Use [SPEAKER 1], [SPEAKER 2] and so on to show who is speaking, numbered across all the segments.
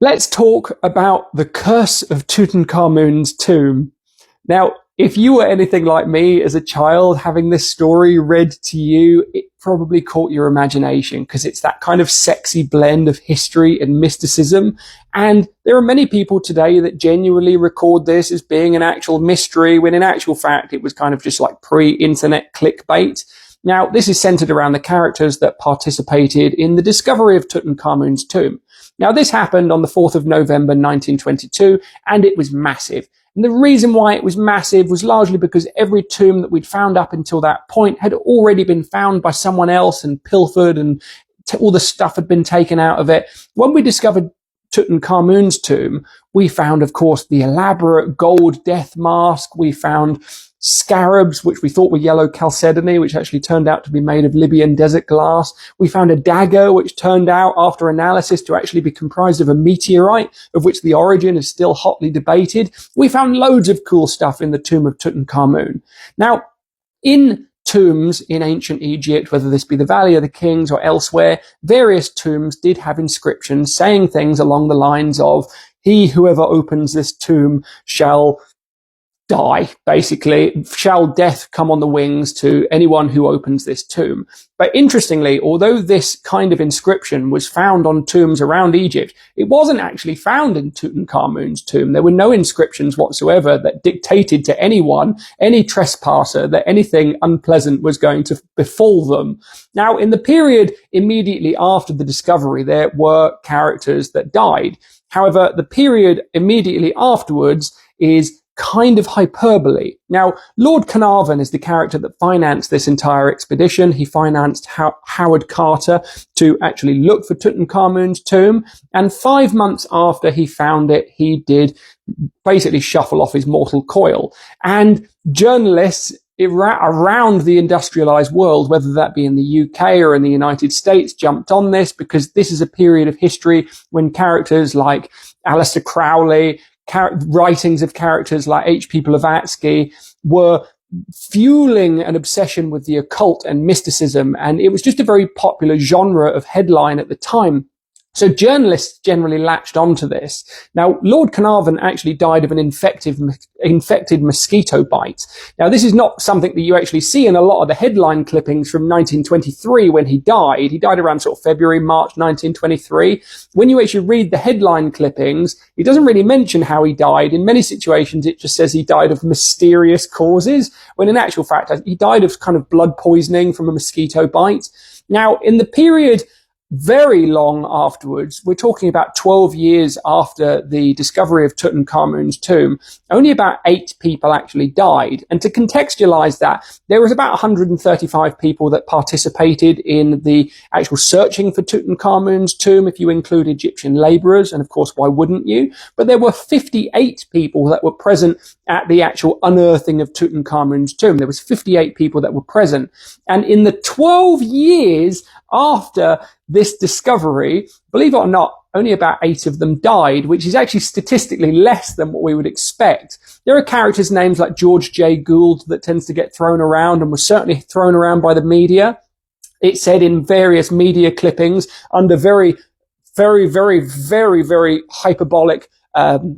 [SPEAKER 1] Let's talk about the Curse of Tutankhamun's tomb. Now, if you were anything like me as a child, having this story read to you, it probably caught your imagination because it's that kind of sexy blend of history and mysticism. And there are many people today that genuinely record this as being an actual mystery, when in actual fact, it was kind of just like pre-internet clickbait. Now, this is centered around the characters that participated in the discovery of Tutankhamun's tomb. Now, this happened on the 4th of November, 1922, and it was massive. And the reason why it was massive was largely because every tomb that we'd found up until that point had already been found by someone else and pilfered, and all the stuff had been taken out of it. When we discovered Tutankhamun's tomb, we found, of course, the elaborate gold death mask. We found scarabs, which we thought were yellow chalcedony, which actually turned out to be made of Libyan desert glass. We found a dagger, which turned out, after analysis, to actually be comprised of a meteorite, of which the origin is still hotly debated. We found loads of cool stuff in the tomb of Tutankhamun. Now, in tombs in ancient Egypt, whether this be the Valley of the Kings or elsewhere, various tombs did have inscriptions saying things along the lines of, "He whoever opens this tomb shall die," basically, "shall death come on the wings to anyone who opens this tomb." But interestingly, although this kind of inscription was found on tombs around Egypt, it wasn't actually found in Tutankhamun's tomb. There were no inscriptions whatsoever that dictated to anyone, any trespasser, that anything unpleasant was going to befall them. Now, in the period immediately after the discovery, there were characters that died. However, the period immediately afterwards is kind of hyperbole. Now, Lord Carnarvon is the character that financed this entire expedition. He financed Howard Carter to actually look for Tutankhamun's tomb. And 5 months after he found it, he did basically shuffle off his mortal coil. And journalists around the industrialized world, whether that be in the UK or in the United States, jumped on this because this is a period of history when characters like Aleister Crowley, writings of characters like H.P. Blavatsky were fueling an obsession with the occult and mysticism, and it was just a very popular genre of headline at the time. So journalists generally latched onto this. Now, Lord Carnarvon actually died of an infected mosquito bite. Now, this is not something that you actually see in a lot of the headline clippings from 1923 when he died. He died around sort of February, March 1923. When you actually read the headline clippings, he doesn't really mention how he died. In many situations, it just says he died of mysterious causes, when in actual fact, he died of kind of blood poisoning from a mosquito bite. Now, in the period very long afterwards, we're talking about 12 years after the discovery of Tutankhamun's tomb, only about 8 people actually died. And to contextualize that, there was about 135 people that participated in the actual searching for Tutankhamun's tomb, if you include Egyptian laborers, and of course, why wouldn't you? But there were 58 people that were present at the actual unearthing of Tutankhamun's tomb. There was 58 people that were present. And in the 12 years after this discovery, believe it or not, only about 8 of them died, which is actually statistically less than what we would expect. There are characters' names like George J. Gould that tends to get thrown around and was certainly thrown around by the media. It said in various media clippings under very hyperbolic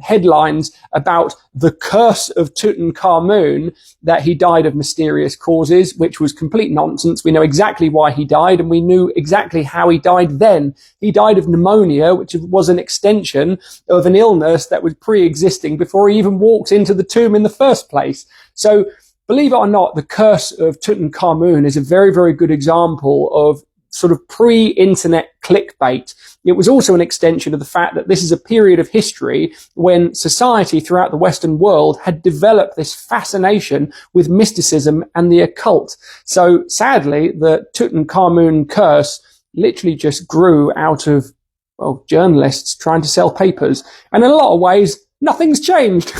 [SPEAKER 1] headlines about the curse of Tutankhamun, that he died of mysterious causes, which was complete nonsense. We know exactly why he died, and we knew exactly how he died then. He died of pneumonia, which was an extension of an illness that was pre-existing before he even walked into the tomb in the first place. So, believe it or not, the curse of Tutankhamun is a very, very good example of sort of pre-internet clickbait. It was also an extension of the fact that this is a period of history when society throughout the Western world had developed this fascination with mysticism and the occult. So sadly, the Tutankhamun curse literally just grew out of, well, journalists trying to sell papers. And in a lot of ways, nothing's changed.